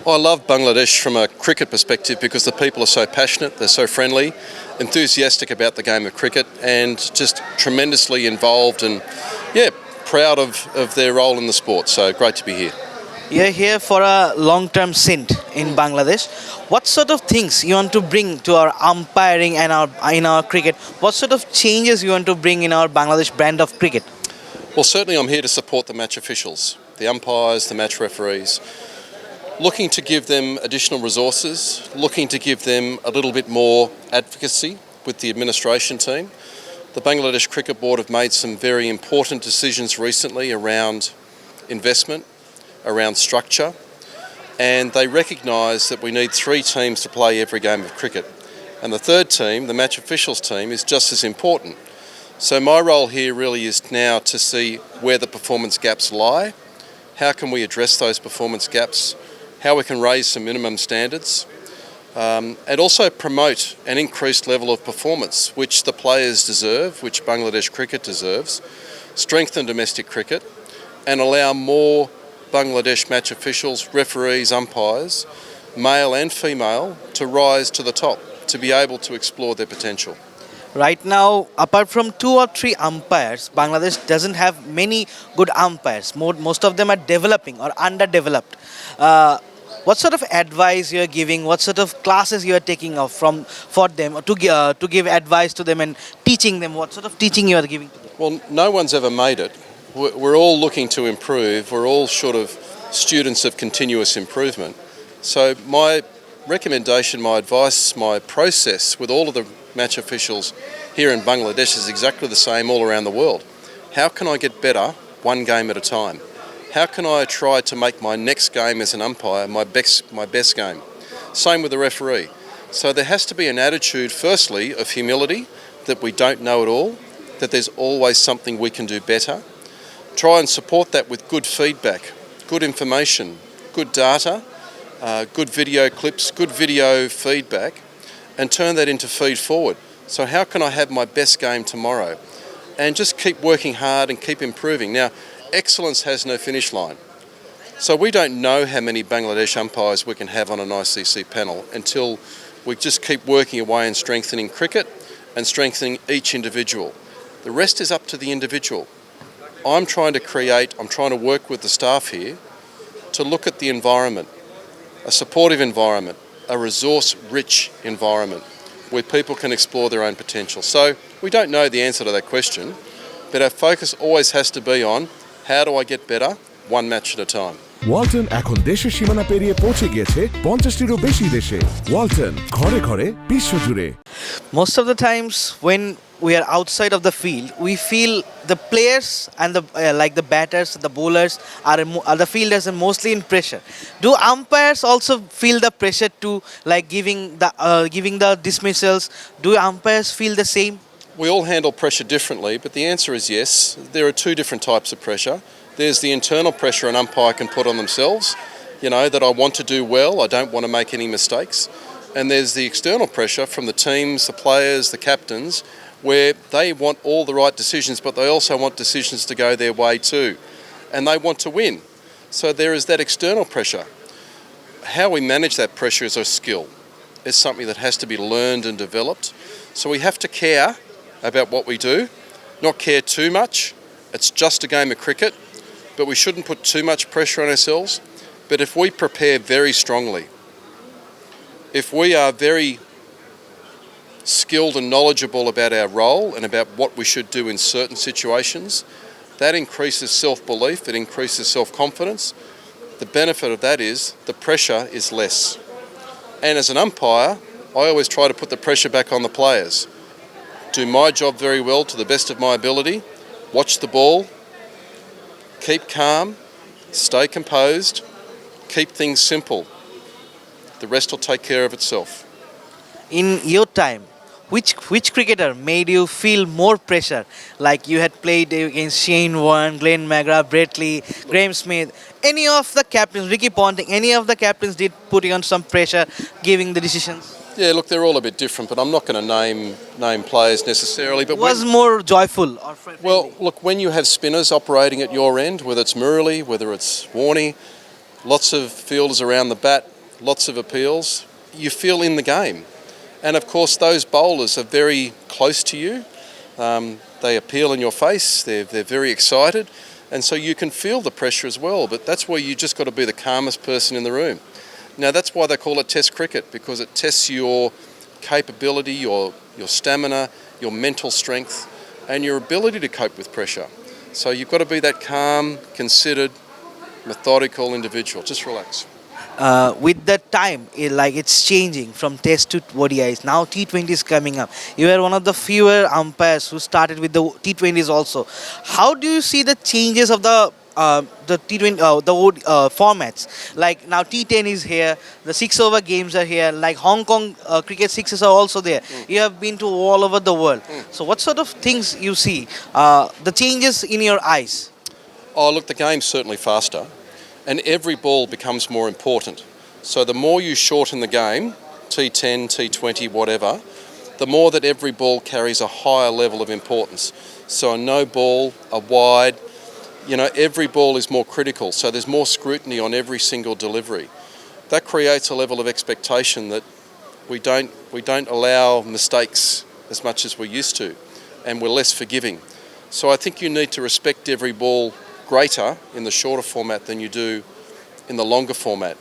I love Bangladesh from a cricket perspective because the people are so passionate, they're so friendly, enthusiastic about the game of cricket and just tremendously involved and, proud of their role in the sport. So great to be here. You're here for a long-term stint in Bangladesh. What sort of things you want to bring to our umpiring and in our cricket? What sort of changes you want to bring in our Bangladesh brand of cricket? Well, certainly I'm here to support the match officials, the umpires, the match referees, looking to give them additional resources, looking to give them a little bit more advocacy with the administration team. The Bangladesh Cricket Board have made some very important decisions recently around investment, around structure, and they recognise that we need 3 teams to play every game of cricket. And the third team, the match officials team, is just as important. So my role here really is now to see where the performance gaps lie, how can we address those performance gaps, how we can raise some minimum standards, and also promote an increased level of performance, which the players deserve, which Bangladesh cricket deserves, strengthen domestic cricket, and allow more Bangladesh match officials, referees, umpires, male and female, to rise to the top, to be able to explore their potential. Right now, apart from 2 or 3 umpires, Bangladesh doesn't have many good umpires. Most of them are developing or underdeveloped. What sort of advice you are giving? What sort of classes you are taking for them to give advice to them and teaching them? What sort of teaching you are giving to them? Well, no one's ever made it. We're all looking to improve. We're all sort of students of continuous improvement. So my recommendation, my advice, my process with all of the match officials here in Bangladesh is exactly the same all around the world. How can I get better one game at a time? How can I try to make my next game as an umpire my best game? Same with the referee. So there has to be an attitude, firstly, of humility, that we don't know it all, that there's always something we can do better. Try and support that with good feedback, good information, good data, good video clips, good video feedback, and turn that into feed forward. So how can I have my best game tomorrow? And just keep working hard and keep improving. Now, excellence has no finish line. So we don't know how many Bangladesh umpires we can have on an ICC panel until we just keep working away and strengthening cricket and strengthening each individual. The rest is up to the individual. I'm trying to work with the staff here to look at the environment, a supportive environment, a resource-rich environment where people can explore their own potential. So we don't know the answer to that question, but our focus always has to be on how do I get better one match at a time. Walton এখন দেশের সীমানা পেরিয়ে পৌঁছে গিয়েছে 50টিরও বেশি দেশে। ওয়ালটন ঘরে ঘরে বিশ্বজুড়ে। Most of the times when we are outside of the field, we feel the players and the batters, the bowlers are the fielders are mostly in pressure. Do umpires also feel the pressure to giving the dismissals? Do umpires feel the same? We all handle pressure differently, but the answer is yes. There are 2 different types of pressure. There's the internal pressure an umpire can put on themselves, that I want to do well, I don't want to make any mistakes. And there's the external pressure from the teams, the players, the captains, where they want all the right decisions, but they also want decisions to go their way too. And they want to win. So there is that external pressure. How we manage that pressure is a skill. It's something that has to be learned and developed. So we have to care about what we do, not care too much. It's just a game of cricket, but we shouldn't put too much pressure on ourselves. But if we prepare very strongly, if we are very skilled and knowledgeable about our role and about what we should do in certain situations, that increases self-belief, it increases self-confidence. The benefit of that is the pressure is less. And as an umpire, I always try to put the pressure back on the players. Do my job very well to the best of my ability, watch the ball, keep calm, stay composed, keep things simple. The rest will take care of itself. In your time, which cricketer made you feel more pressure? Like you had played against Shane Warne, Glenn McGrath, Brett Lee, Graeme Smith. Any of the captains, Ricky Ponting, any of the captains did put you on some pressure giving the decisions? Yeah, look, they're all a bit different, but I'm not going to name players necessarily. But was more joyful or friendly? Well, look, when you have spinners operating at your end, whether it's Murali, whether it's Warney, lots of fielders around the bat, lots of appeals, you feel in the game. And of course, those bowlers are very close to you. They appeal in your face. They're very excited, and so you can feel the pressure as well. But that's where you just got to be the calmest person in the room. Now that's why they call it Test cricket, because it tests your capability, your stamina, your mental strength, and your ability to cope with pressure. So you've got to be that calm, considered, methodical individual. Just relax. With the time, it's changing from Test to ODIs. Now T20 is coming up. You are one of the fewer umpires who started with the T20s also. How do you see the changes of the T20 formats? Like now T10 is here, the 6-over games are here. Like Hong Kong cricket sixes are also there. You have been to all over the world. So what sort of things you see? The changes in your eyes? Oh, look, the game's certainly faster, and every ball becomes more important. So the more you shorten the game, T10, T20, whatever, the more that every ball carries a higher level of importance. So a no ball, a wide, every ball is more critical. So there's more scrutiny on every single delivery. That creates a level of expectation that we don't allow mistakes as much as we used to, and we're less forgiving. So I think you need to respect every ball greater in the shorter format than you do in the longer format.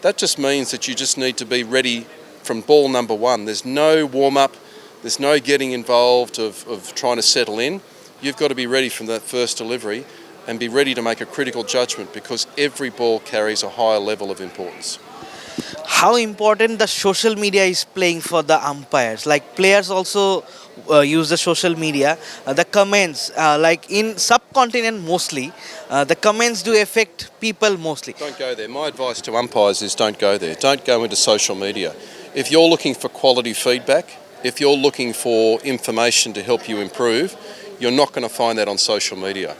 That just means that you just need to be ready from ball number one. There's no warm-up, there's no getting involved of trying to settle in. You've got to be ready from that first delivery and be ready to make a critical judgment, because every ball carries a higher level of importance. How important the social media is playing for the umpires? Like players also use the social media. The comments, like in subcontinent mostly, the comments do affect people mostly. Don't go there. My advice to umpires is don't go there. Don't go into social media. If you're looking for quality feedback, if you're looking for information to help you improve, you're not going to find that on social media.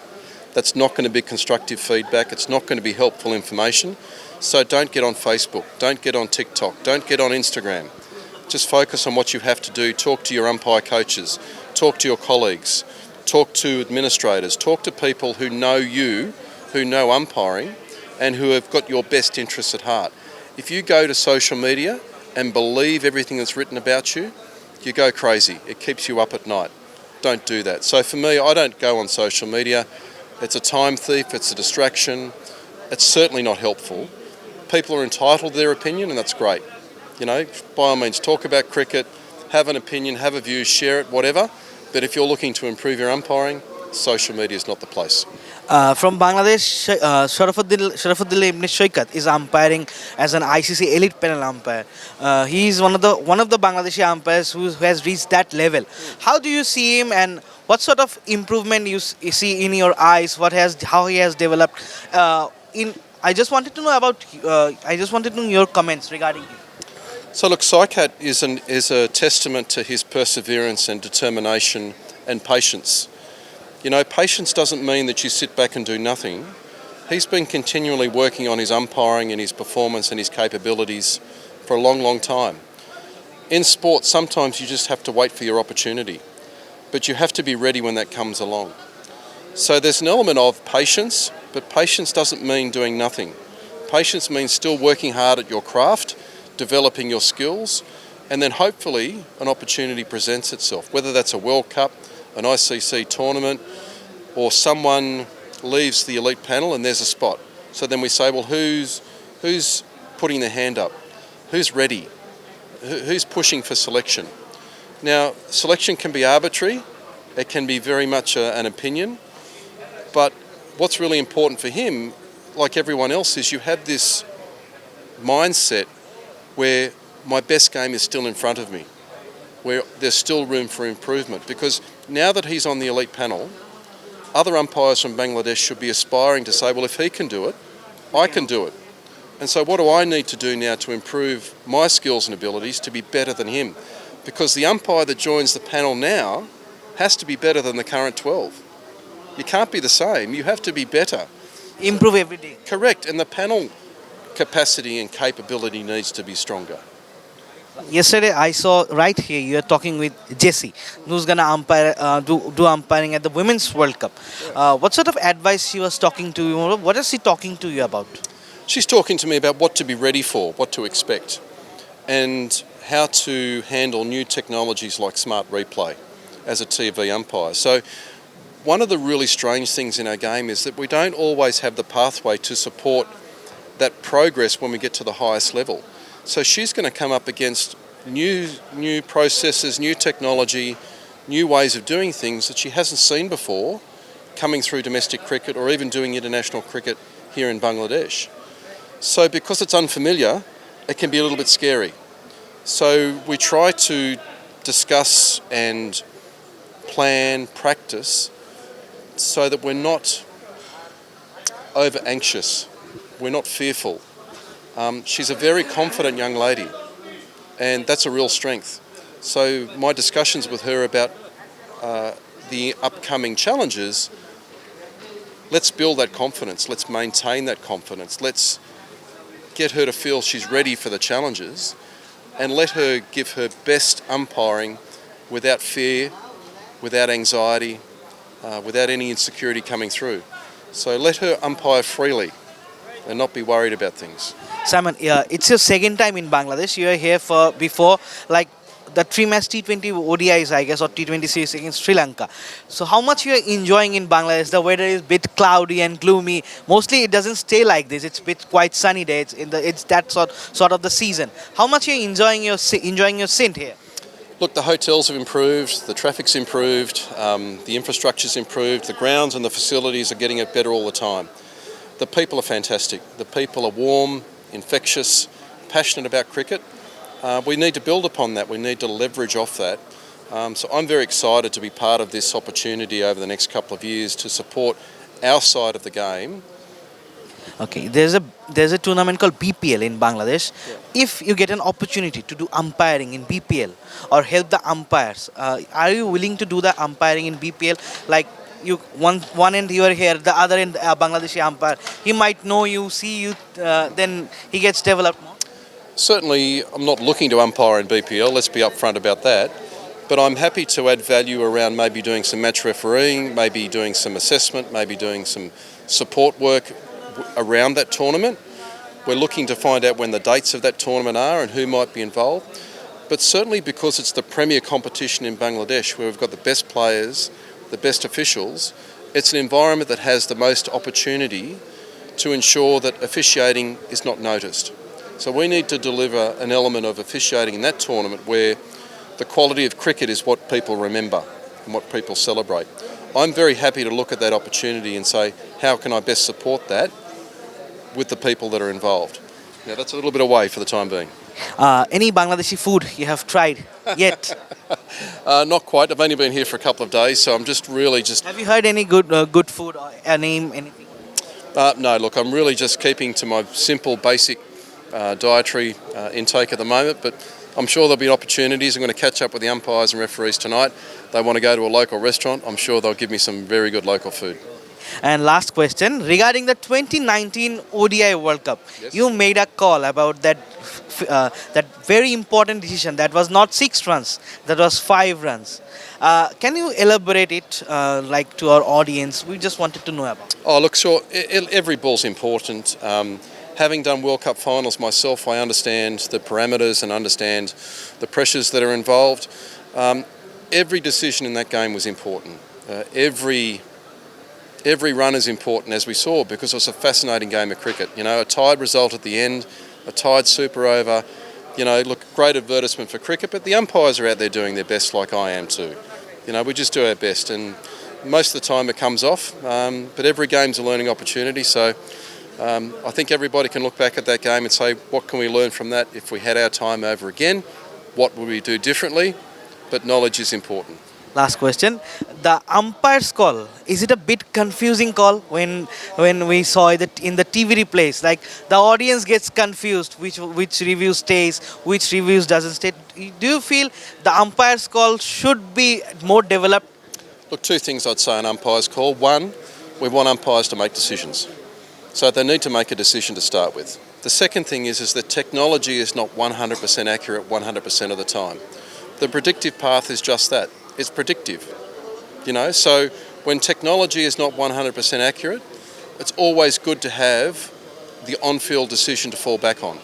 That's not going to be constructive feedback. It's not going to be helpful information. So don't get on Facebook. Don't get on TikTok. Don't get on Instagram. Just focus on what you have to do. Talk to your umpire coaches. Talk to your colleagues. Talk to administrators. Talk to people who know you, who know umpiring, and who have got your best interests at heart. If you go to social media and believe everything that's written about you, you go crazy. It keeps you up at night. Don't do that. So for me, I don't go on social media. It's a time thief. It's a distraction. It's certainly not helpful. People are entitled to their opinion, and that's great. By all means, talk about cricket, have an opinion, have a view, share it, whatever. But if you're looking to improve your umpiring, social media is not the place. From Bangladesh, Sharafuddin Ibn Shoikat is umpiring as an ICC elite panel umpire. He is one of the Bangladeshi umpires who has reached that level. How do you see him, and what sort of improvement you see in your eyes? How he has developed? I just wanted to know your comments regarding him. So look, Saikat is a testament to his perseverance and determination and patience. Patience doesn't mean that you sit back and do nothing. He's been continually working on his umpiring and his performance and his capabilities for a long, long time. In sport, sometimes you just have to wait for your opportunity, but you have to be ready when that comes along. So there's an element of patience, but patience doesn't mean doing nothing. Patience means still working hard at your craft, developing your skills, and then hopefully an opportunity presents itself, whether that's a World Cup, an ICC tournament, or someone leaves the elite panel and there's a spot. So then we say, well, who's putting their hand up? Who's ready? Who's pushing for selection? Now, selection can be arbitrary. It can be very much an opinion. But what's really important for him, like everyone else, is you have this mindset where my best game is still in front of me, where there's still room for improvement. Because now that he's on the elite panel, other umpires from Bangladesh should be aspiring to say, well, if he can do it, I can do it. And so what do I need to do now to improve my skills and abilities to be better than him? Because the umpire that joins the panel now has to be better than the current 12. You can't be the same. You have to be better. Improve every day. Correct. And the panel capacity and capability needs to be stronger. Yesterday, I saw right here you are talking with Jesse, who's gonna umpire, do umpiring at the Women's World Cup. What sort of advice she was talking to you? What is she talking to you about? She's talking to me about what to be ready for, what to expect, and how to handle new technologies like smart replay as a TV umpire. So one of the really strange things in our game is that we don't always have the pathway to support that progress when we get to the highest level. So she's going to come up against new processes, new technology, new ways of doing things that she hasn't seen before coming through domestic cricket or even doing international cricket here in Bangladesh. So because it's unfamiliar, it can be a little bit scary. So we try to discuss and plan, practice, so that we're not over anxious, we're not fearful. She's a very confident young lady, and that's a real strength. So my discussions with her about the upcoming challenges, let's build that confidence, let's maintain that confidence, let's get her to feel she's ready for the challenges, and let her give her best umpiring without fear, without anxiety, without any insecurity coming through. So let her umpire freely and not be worried about things. Simon, it's your second time in Bangladesh. You were here for before, like the 3-match T20 ODIs, I guess, or T20 series against Sri Lanka. So how much you are enjoying in Bangladesh? The weather is a bit cloudy and gloomy. Mostly it doesn't stay like this. It's a bit quite sunny days. It's that sort of the season. How much are you enjoying your stint here? Look, the hotels have improved, the traffic's improved, the infrastructure's improved, the grounds and the facilities are getting it better all the time. The people are fantastic. The people are warm, infectious, passionate about cricket. We need to build upon that. We need to leverage off that. So I'm very excited to be part of this opportunity over the next couple of years to support our side of the game. Okay, there's a tournament called BPL in Bangladesh. Yeah. If you get an opportunity to do umpiring in BPL or help the umpires, are you willing to do the umpiring in BPL? Like you one end you are here, the other end Bangladeshi umpire. He might know you, see you, then he gets developed more. Certainly, I'm not looking to umpire in BPL. Let's be upfront about that. But I'm happy to add value around maybe doing some match refereeing, maybe doing some assessment, maybe doing some support work around that tournament. We're looking to find out when the dates of that tournament are and who might be involved. But certainly because it's the premier competition in Bangladesh where we've got the best players, the best officials, it's an environment that has the most opportunity to ensure that officiating is not noticed. So we need to deliver an element of officiating in that tournament where the quality of cricket is what people remember and what people celebrate. I'm very happy to look at that opportunity and say, how can I best support that with the people that are involved? Now, that's a little bit away for the time being. Any Bangladeshi food you have tried yet? Not quite. I've only been here for a couple of days, so I'm just. Have you heard any good food or a name, anything? No, look, I'm really just keeping to my simple, basic dietary intake at the moment, but I'm sure there'll be opportunities. I'm going to catch up with the umpires and referees tonight. They want to go to a local restaurant. I'm sure they'll give me some very good local food. And last question, regarding the 2019 ODI World Cup, yes. You made a call about that very important decision. That was not 6 runs, that was 5 runs. Can you elaborate it like to our audience? We just wanted to know about it. Oh, look, sure. Every ball's important. Having done World Cup finals myself, I understand the parameters and understand the pressures that are involved. Every decision in that game was important. Every run is important, as we saw, because it was a fascinating game of cricket. You know, a tied result at the end, a tied super over. You know, look, great advertisement for cricket, but the umpires are out there doing their best, like I am too. You know, we just do our best, and most of the time it comes off. But every game's a learning opportunity, so I think everybody can look back at that game and say, what can we learn from that? If we had our time over again, what would we do differently? But knowledge is important. Last question. The umpire's call, is it a bit confusing call when we saw it in the TV replays? Like the audience gets confused which review stays, which reviews doesn't stay. Do you feel the umpire's call should be more developed? Look, 2 things I'd say on umpire's call. 1, we want umpires to make decisions. So they need to make a decision to start with. The second thing is that technology is not 100% accurate 100% of the time. The predictive path is just that. It's predictive, you know, so when technology is not 100% accurate, it's always good to have the on-field decision to fall back on.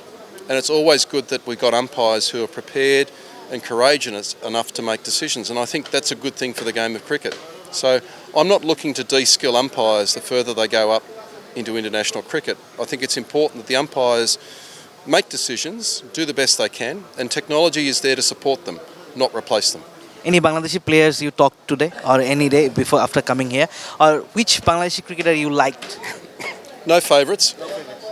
And it's always good that we've got umpires who are prepared and courageous enough to make decisions, and I think that's a good thing for the game of cricket. So I'm not looking to de-skill umpires the further they go up into international cricket. I think it's important that the umpires make decisions, do the best they can, and technology is there to support them, not replace them. Any Bangladeshi players you talked today or any day before after coming here, or which Bangladeshi cricketer you liked? No favourites,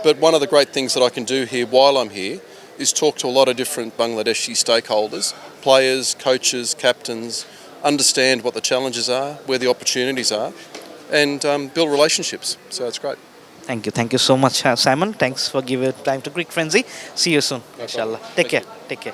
but one of the great things that I can do here while I'm here is talk to a lot of different Bangladeshi stakeholders, players, coaches, captains, understand what the challenges are, where the opportunities are, and build relationships. So it's great. Thank you. Thank you so much, Simon. Thanks for giving time to Cricfrenzy. See you soon, inshallah. Take care. Take care.